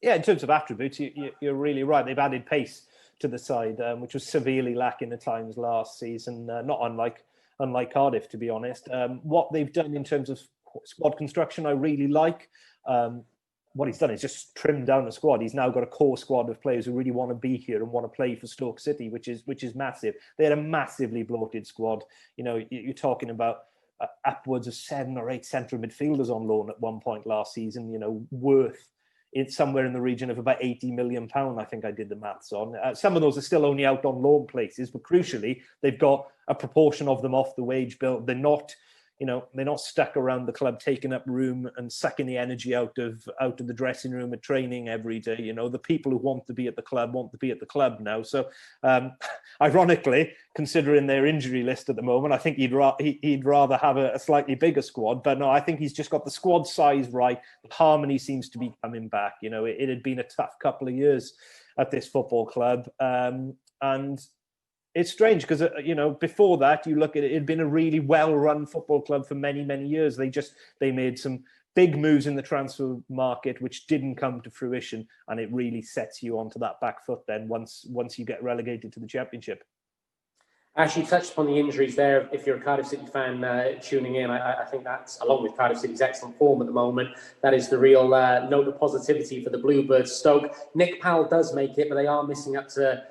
Yeah, in terms of attributes, you're really right. They've added pace to the side, which was severely lacking at times last season, not unlike Cardiff, to be honest. What they've done in terms of squad construction, I really like. What he's done is just trimmed down the squad. He's now got a core squad of players who really want to be here and want to play for Stoke City, which is massive. They had a massively bloated squad. You're talking about upwards of 7 or 8 central midfielders on loan at one point last season, worth it's somewhere in the region of about £80 million, I think I did the maths on. Some of those are still only out on loan places, but crucially, they've got a proportion of them off the wage bill. They're not stuck around the club taking up room and sucking the energy out of the dressing room at training every day. The people who want to be at the club want to be at the club now. So ironically, considering their injury list at the moment, I think he'd rather have a slightly bigger squad. But no, I think he's just got the squad size right. The harmony seems to be coming back. It had been a tough couple of years at this football club. And it's strange because, before that, you look at it, it'd been a really well-run football club for many, many years. They made some big moves in the transfer market, which didn't come to fruition. And it really sets you onto that back foot then once you get relegated to the Championship. Ash, you touched upon the injuries there. If you're a Cardiff City fan tuning in, I think that's, along with Cardiff City's excellent form at the moment, that is the real note of positivity for the Bluebirds. Stoke, Nick Powell does make it, but they are missing up to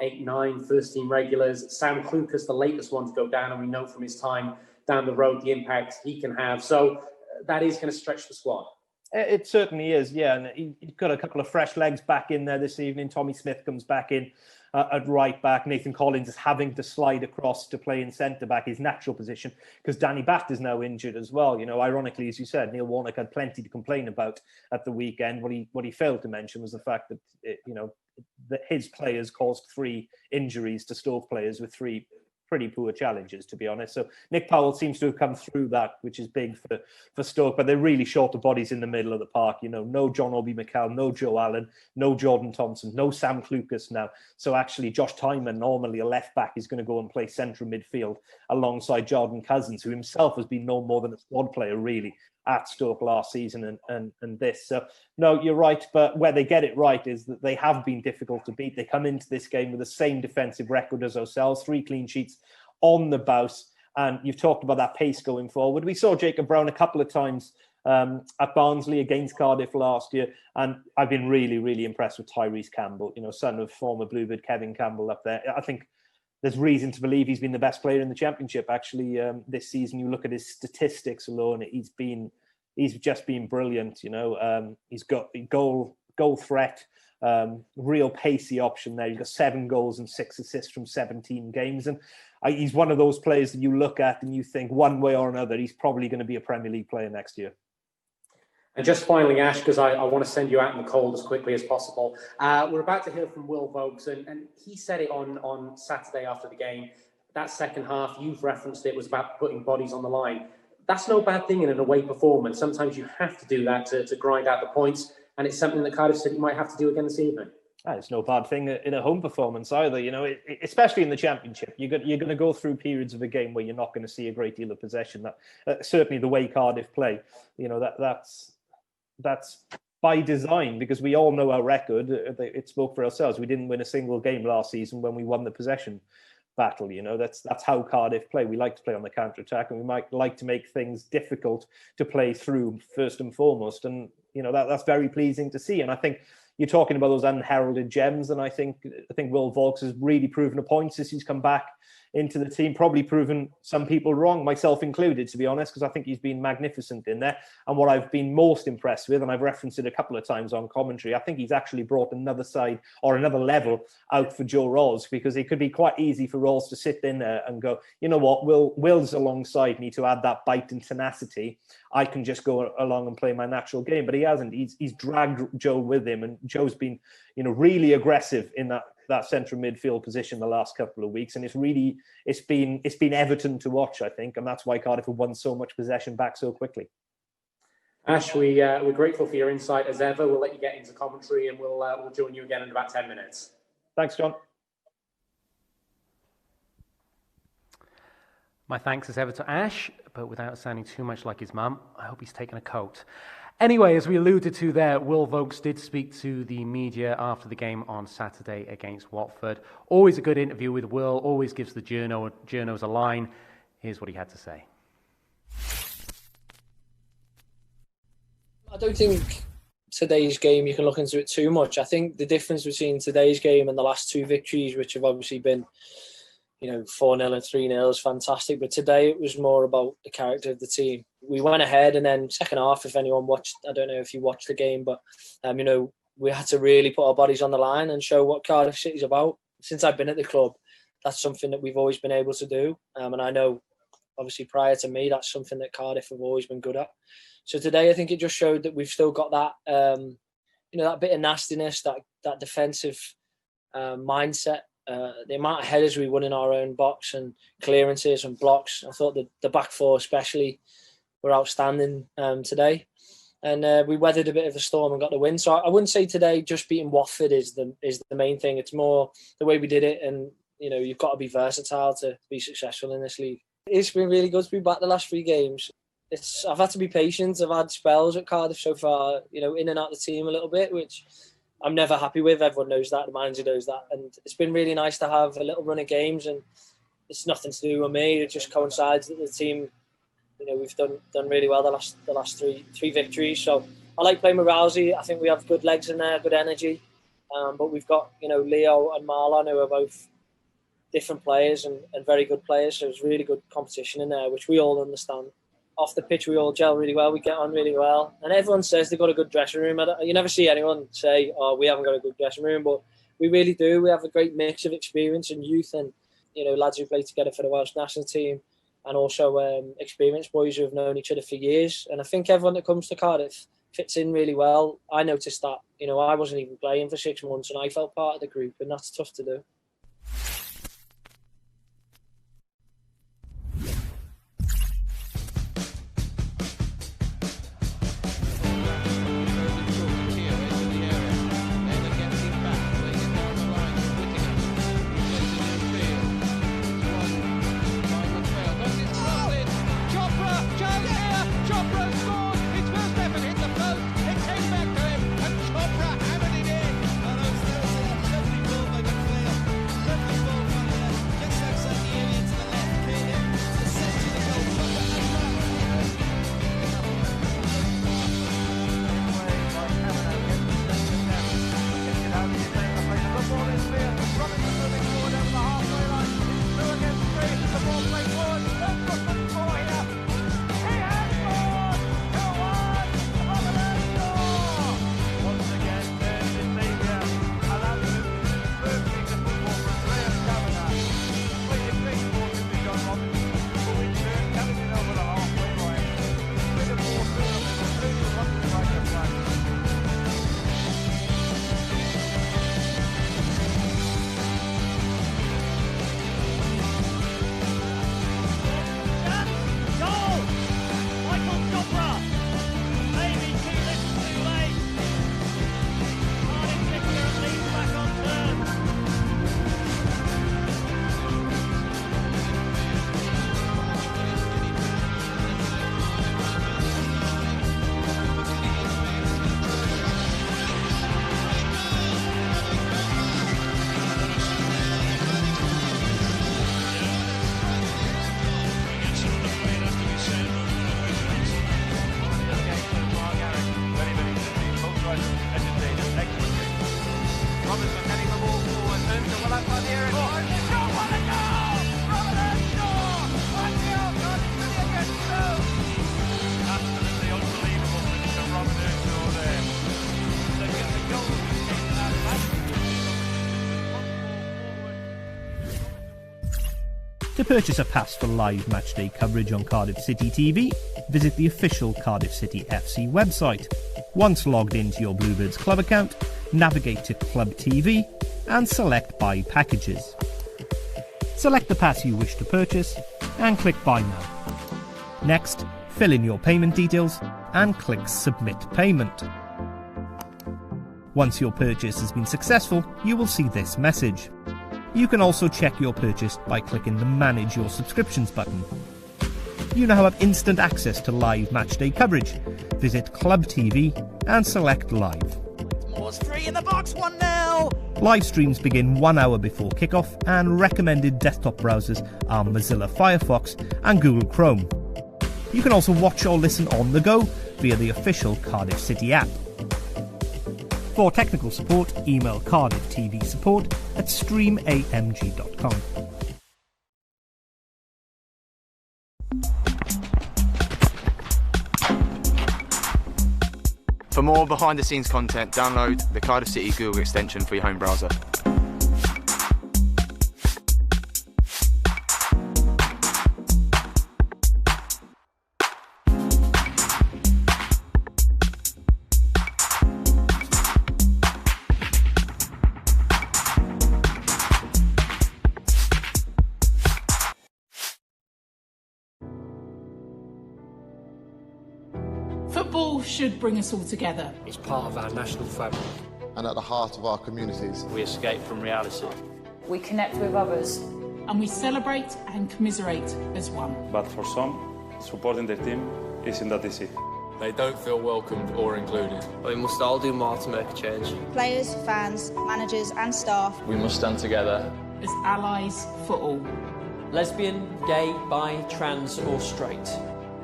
8, 9 first-team regulars. Sam Klukas, the latest one to go down, and we know from his time down the road the impact he can have. So that is going to stretch the squad. It certainly is, yeah. And he's got a couple of fresh legs back in there this evening. Tommy Smith comes back in at right back. Nathan Collins is having to slide across to play in centre back, his natural position, because Danny Batth is now injured as well. Ironically, as you said, Neil Warnock had plenty to complain about at the weekend. What he failed to mention was the fact that that his players caused 3 injuries to Stoke players with 3 pretty poor challenges, to be honest. So Nick Powell seems to have come through that, which is big for Stoke, but they're really short of bodies in the middle of the park. No John Obi-Mikel, no Joe Allen, no Jordan Thompson, no Sam Klukas now. So actually, Josh Tyman, normally a left back, is going to go and play central midfield alongside Jordan Cousins, who himself has been no more than a squad player, really, at Stoke last season and this. So, no, you're right. But where they get it right is that they have been difficult to beat. They come into this game with the same defensive record as ourselves, 3 clean sheets on the bounce. And you've talked about that pace going forward. We saw Jacob Brown a couple of times at Barnsley against Cardiff last year. And I've been really, really impressed with Tyrese Campbell, son of former Bluebird Kevin Campbell up there. I think there's reason to believe he's been the best player in the Championship, actually, this season. You look at his statistics alone, he's just been brilliant. He's got goal threat, real pacey option there. He's got 7 goals and 6 assists from 17 games. And he's one of those players that you look at and you think one way or another, he's probably going to be a Premier League player next year. And just finally, Ash, because I want to send you out in the cold as quickly as possible. We're about to hear from Will Vaulks, and he said it on Saturday after the game. That second half, you've referenced it, was about putting bodies on the line. That's no bad thing in an away performance. Sometimes you have to do that to grind out the points, and it's something that Cardiff City might have to do again this evening. It's no bad thing in a home performance either. Especially in the Championship, you're going to go through periods of a game where you're not going to see a great deal of possession. That certainly the way Cardiff play, that's by design, because we all know our record. It spoke for ourselves. We didn't win a single game last season when we won the possession battle. That's how Cardiff play. We like to play on the counter-attack, and we might like to make things difficult to play through first and foremost. And that's very pleasing to see. And I think you're talking about those unheralded gems, and I think Will Vaulks has really proven a point since he's come back into the team, probably proven some people wrong, myself included, to be honest, because I think he's been magnificent in there. And what I've been most impressed with, and I've referenced it a couple of times on commentary, I think he's actually brought another side or another level out for Joe Rolls, because it could be quite easy for Rolls to sit in there and go, you know what, Will's alongside me to add that bite and tenacity. I can just go along and play my natural game. But he hasn't. He's dragged Joe with him, and Joe's been, really aggressive in that central midfield position the last couple of weeks, and it's been Everton to watch, I think, and that's why Cardiff have won so much possession back so quickly. Ash, we're grateful for your insight as ever. We'll let you get into commentary, and we'll join you again in about 10 minutes. Thanks, John. My thanks as ever to Ash, but without sounding too much like his mum, I hope he's taken a coat. Anyway, as we alluded to there, Will Vaulks did speak to the media after the game on Saturday against Watford. Always a good interview with Will, always gives the journos a line. Here's what he had to say. I don't think today's game you can look into it too much. I think the difference between today's game and the last two victories, which have obviously been 4-0 and 3-0 is fantastic. But today it was more about the character of the team. We went ahead, and then second half, if anyone watched, I don't know if you watched the game, but we had to really put our bodies on the line and show what Cardiff City's about. Since I've been at the club, that's something that we've always been able to do. And I know, obviously, prior to me, that's something that Cardiff have always been good at. So today, I think it just showed that we've still got that, that bit of nastiness, that defensive mindset. The amount of headers we won in our own box and clearances and blocks. I thought the back four especially were outstanding today. And we weathered a bit of a storm and got the win. So I wouldn't say today just beating Watford is the main thing. It's more the way we did it. And, you've got to be versatile to be successful in this league. It's been really good to be back the last 3 games. I've had to be patient. I've had spells at Cardiff so far, in and out of the team a little bit, which I'm never happy with. Everyone knows that. The manager knows that. And it's been really nice to have a little run of games, and it's nothing to do with me. It just coincides that the team, we've done really well the last three victories. So I like playing with Rousey. I think we have good legs in there, good energy. But we've got, Leo and Marlon, who are both different players and very good players. So it's really good competition in there, which we all understand. Off the pitch, we all gel really well. We get on really well. And everyone says they've got a good dressing room. You never see anyone say, oh, we haven't got a good dressing room. But we really do. We have a great mix of experience and youth and, lads who play together for the Welsh national team, and also experienced boys who have known each other for years. And I think everyone that comes to Cardiff fits in really well. I noticed that, I wasn't even playing for 6 months and I felt part of the group, and that's tough to do. To purchase a pass for live matchday coverage on Cardiff City TV, visit the official Cardiff City FC website. Once logged into your Bluebirds Club account, navigate to Club TV and select Buy Packages. Select the pass you wish to purchase and click Buy Now. Next, fill in your payment details and click Submit Payment. Once your purchase has been successful, you will see this message. You can also check your purchase by clicking the Manage Your Subscriptions button. You now have instant access to live matchday coverage, visit Club TV and select Live. Moore's free in the box, 1-0. Live streams begin 1 hour before kickoff, and recommended desktop browsers are Mozilla Firefox and Google Chrome. You can also watch or listen on the go via the official Cardiff City app. For technical support, email Cardiff TV support at streamamg.com. For more behind-the-scenes content, download the Cardiff City Google extension for your home browser. Football should bring us all together. It's part of our national fabric. And at the heart of our communities. We escape from reality. We connect with others. And we celebrate and commiserate as one. But for some, supporting their team isn't that easy. They don't feel welcomed or included. We must all do more to make a change. Players, fans, managers and staff. We must stand together. As allies for all. Lesbian, gay, bi, trans or straight.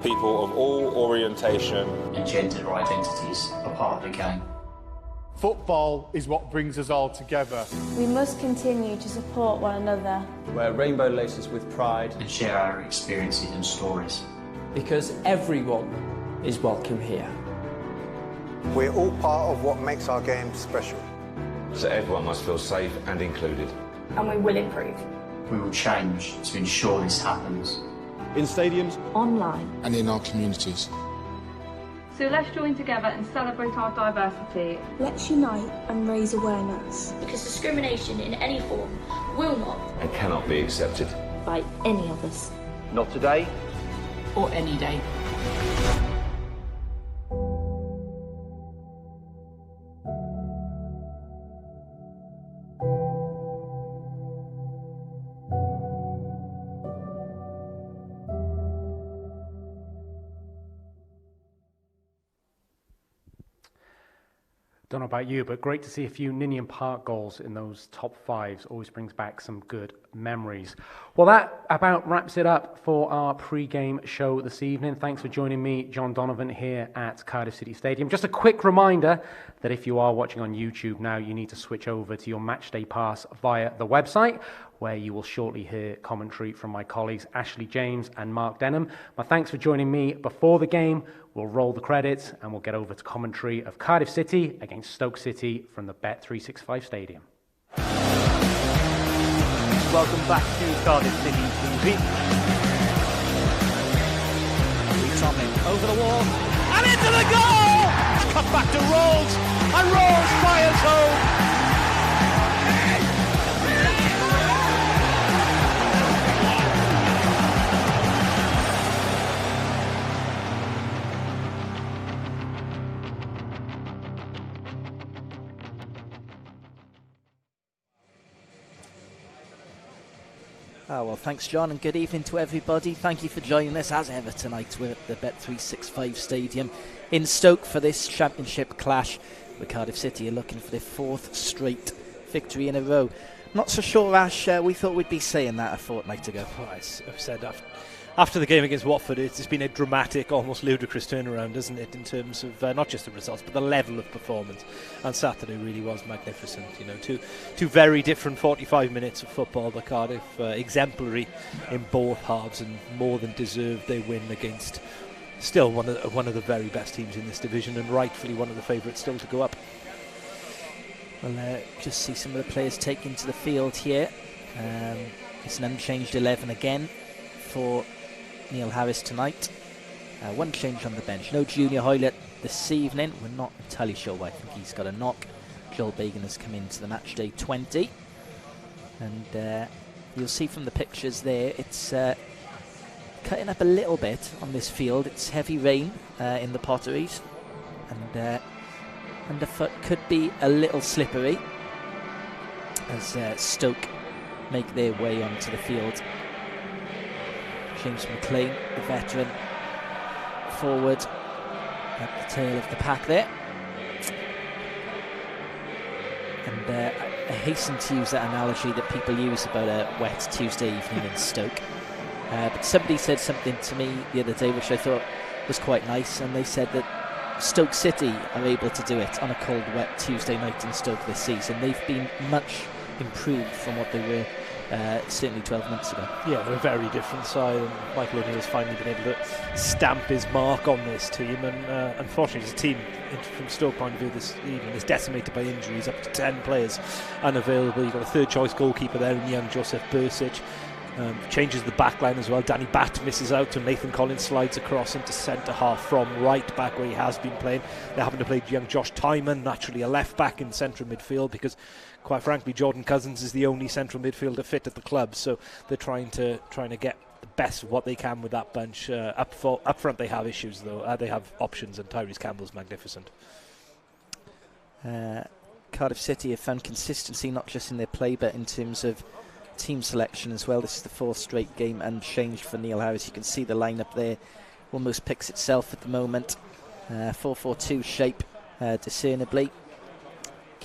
People of all orientation and gender identities are part of the game. Football is what brings us all together. We must continue to support one another. Wear rainbow laces with pride. And share our experiences and stories. Because everyone is welcome here. We're all part of what makes our game special. So everyone must feel safe and included. And we will improve. We will change to ensure this happens. In stadiums, online, and in our communities. So let's join together and celebrate our diversity. Let's unite and raise awareness. Because discrimination in any form will not and cannot be accepted by any of us. Not today or any day. Don't know about you, but great to see a few Ninian Park goals in those top fives. Always brings back some good memories. Well, that about wraps it up for our pre-game show this evening. Thanks for joining me, John Donovan, here at Cardiff City Stadium. Just a quick reminder that if you are watching on YouTube now, you need to switch over to your Matchday Pass via the website, where you will shortly hear commentary from my colleagues Ashley James and Mark Denham. My thanks for joining me before the game. We'll roll the credits and we'll get over to commentary of Cardiff City against Stoke City from the Bet365 Stadium. Welcome back to Cardiff City TV. Tommy over the wall and into the goal! Cut back to Rolls and Rolls fires home. Oh, well, thanks, John, and good evening to everybody. Thank you for joining us, as ever, tonight. We're at the Bet365 Stadium in Stoke for this championship clash, where Cardiff City are looking for their fourth straight victory in a row. Not so sure, Ash, we thought we'd be saying that a fortnight ago. Well, as I've said, after the game against Watford, it's been a dramatic, almost ludicrous turnaround, isn't it, in terms of not just the results, but the level of performance. And Saturday really was magnificent. You know, two very different 45 minutes of football, but Cardiff exemplary in both halves and more than deserved their win against still one of the very best teams in this division, and rightfully one of the favourites still to go up. We'll just see some of the players taken to the field here. It's an unchanged 11 again for Neil Harris tonight. One change on the bench. No Junior Hoylett this evening. We're not entirely sure why. I think he's got a knock. Joel Bagan has come into the matchday 20. And you'll see from the pictures there, it's cutting up a little bit on this field. It's heavy rain in the Potteries. And underfoot could be a little slippery as Stoke make their way onto the field. James McLean, the veteran forward, at the tail of the pack there. And I hasten to use that analogy that people use about a wet Tuesday evening in Stoke. But somebody said something to me the other day which I thought was quite nice, and they said that Stoke City are able to do it on a cold, wet Tuesday night in Stoke this season. They've been much improved from what they were certainly 12 months ago. Yeah, they're a very different side, and Michael O'Neill's finally been able to stamp his mark on this team, and unfortunately his team, from Stoke point of view this evening, is decimated by injuries. Up to 10 players unavailable. You've got a third choice goalkeeper there in young Joseph Bursic. Changes the back line as well. Danny Batt misses out and Nathan Collins slides across into centre half from right back where he has been playing. They're having to play young Josh Tyman, naturally a left back in central midfield, because quite frankly Jordan Cousins is the only central midfielder fit at the club, so they're trying to get the best of what they can with that bunch. Up front they have issues though. They have options, and Tyrese Campbell's magnificent. Cardiff City have found consistency not just in their play but in terms of team selection as well. This is the fourth straight game unchanged for Neil Harris. You can see the lineup there almost picks itself at the moment. 4-4-2 shape discernibly.